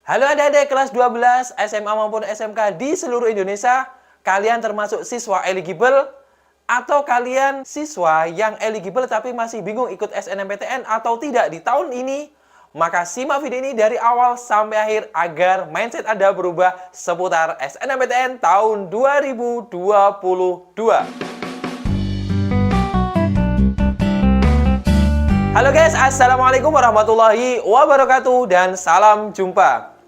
Halo adik-adik kelas 12, SMA maupun SMK di seluruh Indonesia. Kalian termasuk siswa eligible atau kalian siswa yang eligible tapi masih bingung ikut SNMPTN atau tidak di tahun ini? Maka simak video ini dari awal sampai akhir agar mindset Anda berubah seputar SNMPTN tahun 2022. Halo guys, Assalamualaikum warahmatullahi wabarakatuh dan salam jumpa.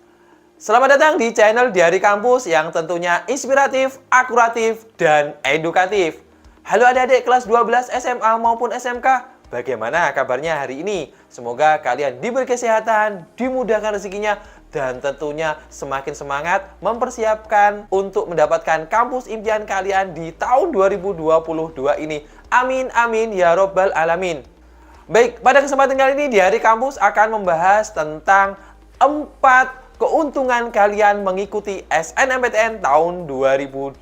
Selamat datang di channel Diari Kampus yang tentunya inspiratif, akuratif, dan edukatif. Halo adik-adik kelas 12 SMA maupun SMK, bagaimana kabarnya hari ini? Semoga kalian diberi kesehatan, dimudahkan rezekinya, dan tentunya semakin semangat mempersiapkan untuk mendapatkan kampus impian kalian di tahun 2022 ini. Amin, amin, ya robbal alamin. Baik, pada kesempatan kali ini Diari Kampus akan membahas tentang 4 keuntungan kalian mengikuti SNMPTN tahun 2022.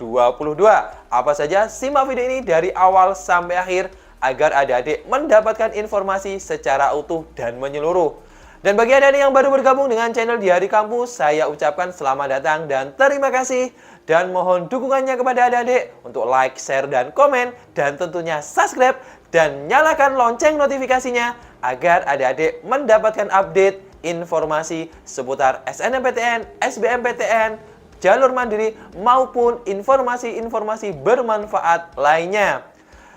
Apa saja? Simak video ini dari awal sampai akhir agar adik-adik mendapatkan informasi secara utuh dan menyeluruh. Dan bagi adik-adik yang baru bergabung dengan channel Diari Kampus, saya ucapkan selamat datang dan terima kasih. Dan mohon dukungannya kepada adik-adik untuk like, share, dan komen. Dan tentunya subscribe dan nyalakan lonceng notifikasinya agar adik-adik mendapatkan update informasi seputar SNMPTN, SBMPTN, jalur mandiri, maupun informasi-informasi bermanfaat lainnya.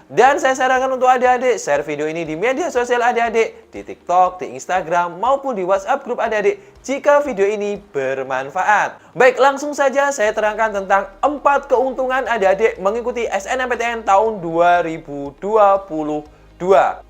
Dan saya sarankan untuk adik-adik share video ini di media sosial adik-adik, di TikTok, di Instagram, maupun di WhatsApp grup adik-adik jika video ini bermanfaat. Baik, langsung saja saya terangkan tentang 4 keuntungan adik-adik mengikuti SNMPTN tahun 2022.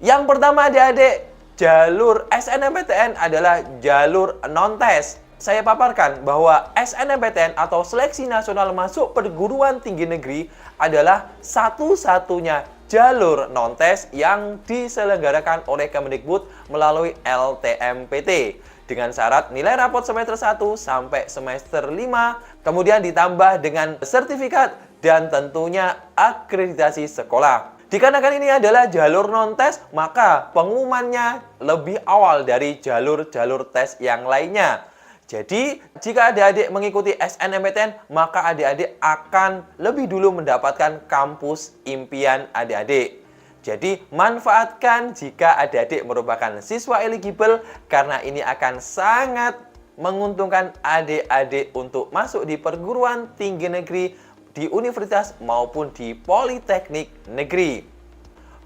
Yang pertama adik-adik, jalur SNMPTN adalah jalur non-tes. Saya paparkan bahwa SNMPTN atau Seleksi Nasional Masuk Perguruan Tinggi Negeri adalah satu-satunya jalur non-tes yang diselenggarakan oleh Kemendikbud melalui LTMPT dengan syarat nilai rapot semester 1 sampai semester 5, kemudian ditambah dengan sertifikat dan tentunya akreditasi sekolah. Dikarenakan ini adalah jalur non-tes, maka pengumumannya lebih awal dari jalur-jalur tes yang lainnya. Jadi, jika adik-adik mengikuti SNMPTN, maka adik-adik akan lebih dulu mendapatkan kampus impian adik-adik. Jadi, manfaatkan jika adik-adik merupakan siswa eligible, karena ini akan sangat menguntungkan adik-adik untuk masuk di perguruan tinggi negeri, di universitas maupun di politeknik negeri.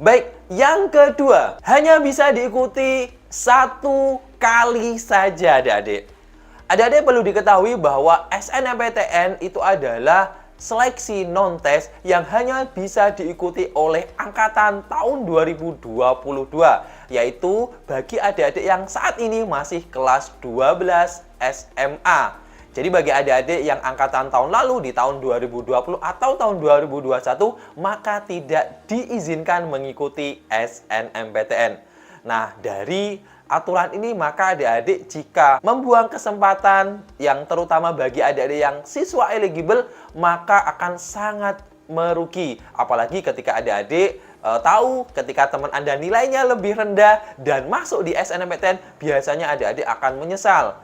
Baik, yang kedua, hanya bisa diikuti 1 kali saja adik-adik. Adik-adik perlu diketahui bahwa SNMPTN itu adalah seleksi non-tes yang hanya bisa diikuti oleh angkatan tahun 2022, yaitu bagi adik-adik yang saat ini masih kelas 12 SMA. Jadi bagi adik-adik yang angkatan tahun lalu di tahun 2020 atau tahun 2021, maka tidak diizinkan mengikuti SNMPTN. Nah, dari aturan ini maka adik-adik jika membuang kesempatan yang terutama bagi adik-adik yang siswa eligible, maka akan sangat merugi. Apalagi ketika adik-adik tahu ketika teman Anda nilainya lebih rendah dan masuk di SNMPTN, biasanya adik-adik akan menyesal.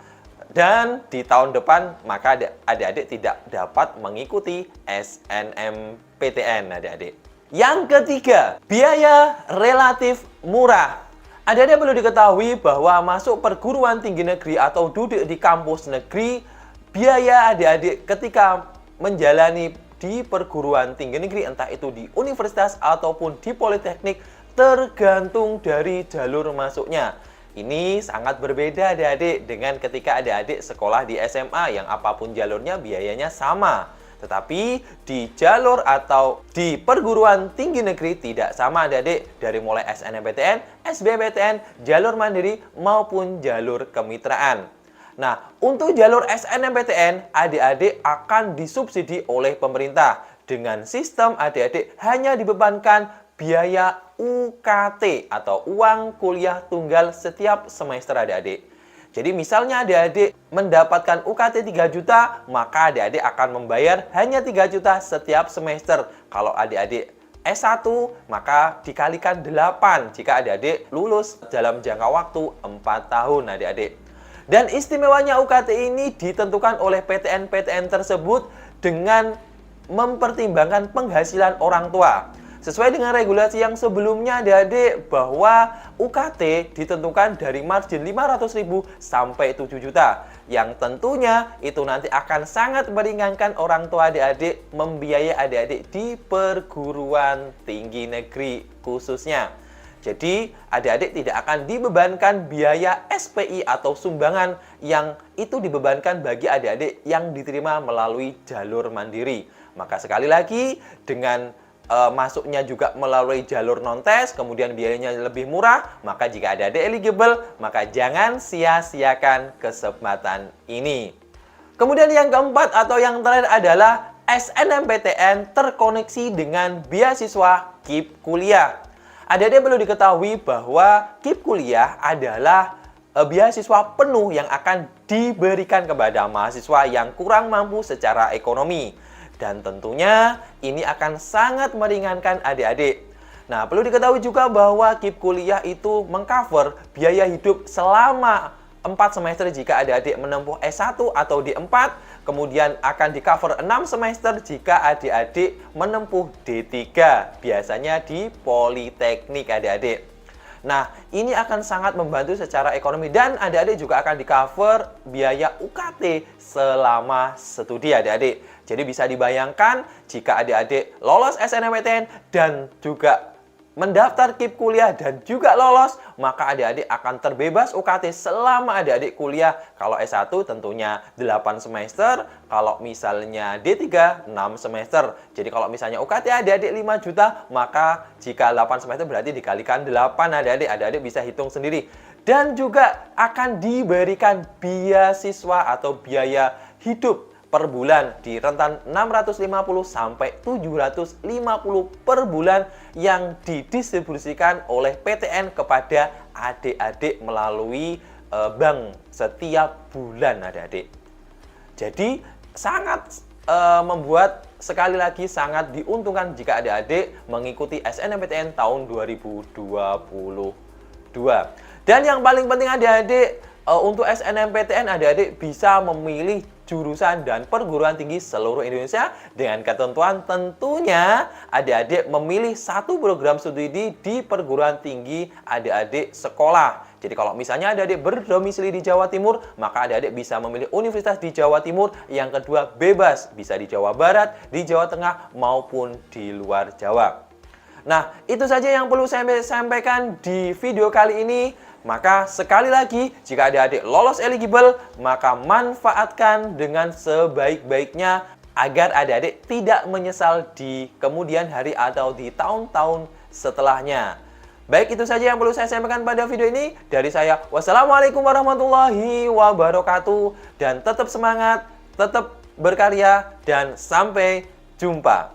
Dan di tahun depan, maka adik-adik tidak dapat mengikuti SNMPTN, adik-adik. Yang ketiga, biaya relatif murah. Adik-adik perlu diketahui bahwa masuk perguruan tinggi negeri atau duduk di kampus negeri, biaya adik-adik ketika menjalani di perguruan tinggi negeri, entah itu di universitas ataupun di politeknik, tergantung dari jalur masuknya. Ini sangat berbeda adik-adik dengan ketika adik-adik sekolah di SMA yang apapun jalurnya biayanya sama. Tetapi di jalur atau di perguruan tinggi negeri tidak sama adik-adik, dari mulai SNMPTN, SBMPTN, jalur mandiri maupun jalur kemitraan. Nah, untuk jalur SNMPTN, adik-adik akan disubsidi oleh pemerintah. Dengan sistem adik-adik hanya dibebankan biaya UKT atau uang kuliah tunggal setiap semester adik-adik. Jadi misalnya adik-adik mendapatkan UKT 3 juta, maka adik-adik akan membayar hanya 3 juta setiap semester. Kalau adik-adik S1, maka dikalikan 8 jika adik-adik lulus dalam jangka waktu 4 tahun adik-adik. Dan istimewanya UKT ini ditentukan oleh PTN-PTN tersebut dengan mempertimbangkan penghasilan orang tua. Sesuai dengan regulasi yang sebelumnya adik-adik, bahwa UKT ditentukan dari margin 500.000 sampai 7 juta. Yang tentunya itu nanti akan sangat meringankan orang tua adik-adik membiayai adik-adik di perguruan tinggi negeri khususnya. Jadi, adik-adik tidak akan dibebankan biaya SPI atau sumbangan yang itu dibebankan bagi adik-adik yang diterima melalui jalur mandiri. Maka sekali lagi, dengan masuknya juga melalui jalur non-tes, kemudian biayanya lebih murah, maka jika adik-adik eligible, maka jangan sia-siakan kesempatan ini. Kemudian yang keempat atau yang terakhir adalah SNMPTN terkoneksi dengan beasiswa KIP Kuliah. Adik-adik perlu diketahui bahwa KIP Kuliah adalah beasiswa penuh yang akan diberikan kepada mahasiswa yang kurang mampu secara ekonomi. Dan tentunya ini akan sangat meringankan adik-adik. Nah, perlu diketahui juga bahwa KIP Kuliah itu mengcover biaya hidup selama 4 semester jika adik-adik menempuh S1 atau D4, kemudian akan di-cover 6 semester jika adik-adik menempuh D3, biasanya di Politeknik adik-adik. Nah, ini akan sangat membantu secara ekonomi dan adik-adik juga akan di-cover biaya UKT selama studi adik-adik. Jadi bisa dibayangkan jika adik-adik lolos SNMPTN dan juga mendaftar KIP Kuliah dan juga lolos, maka adik-adik akan terbebas UKT selama adik-adik kuliah. Kalau S1 tentunya 8 semester, kalau misalnya D3 6 semester. Jadi kalau misalnya UKT adik-adik 5 juta, maka jika 8 semester berarti dikalikan 8 adik-adik. Adik-adik bisa hitung sendiri. Dan juga akan diberikan beasiswa atau biaya hidup per bulan di rentan 650 sampai 750 per bulan yang didistribusikan oleh PTN kepada adik-adik melalui bank setiap bulan adik-adik. Jadi sangat membuat sekali lagi sangat diuntungkan jika adik-adik mengikuti SNMPTN tahun 2022. Dan yang paling penting adik-adik, untuk SNMPTN adik-adik bisa memilih jurusan dan perguruan tinggi seluruh Indonesia dengan ketentuan tentunya adik-adik memilih satu program studi di perguruan tinggi adik-adik sekolah. Jadi kalau misalnya adik-adik berdomisili di Jawa Timur, maka adik-adik bisa memilih universitas di Jawa Timur. Yang kedua, bebas bisa di Jawa Barat, di Jawa Tengah maupun di luar Jawa. Nah, itu saja yang perlu saya sampaikan di video kali ini. Maka sekali lagi, jika adik-adik lolos eligible, maka manfaatkan dengan sebaik-baiknya agar adik-adik tidak menyesal di kemudian hari atau di tahun-tahun setelahnya. Baik, itu saja yang perlu saya sampaikan pada video ini. Dari saya, wassalamualaikum warahmatullahi wabarakatuh. Dan tetap semangat, tetap berkarya, dan sampai jumpa.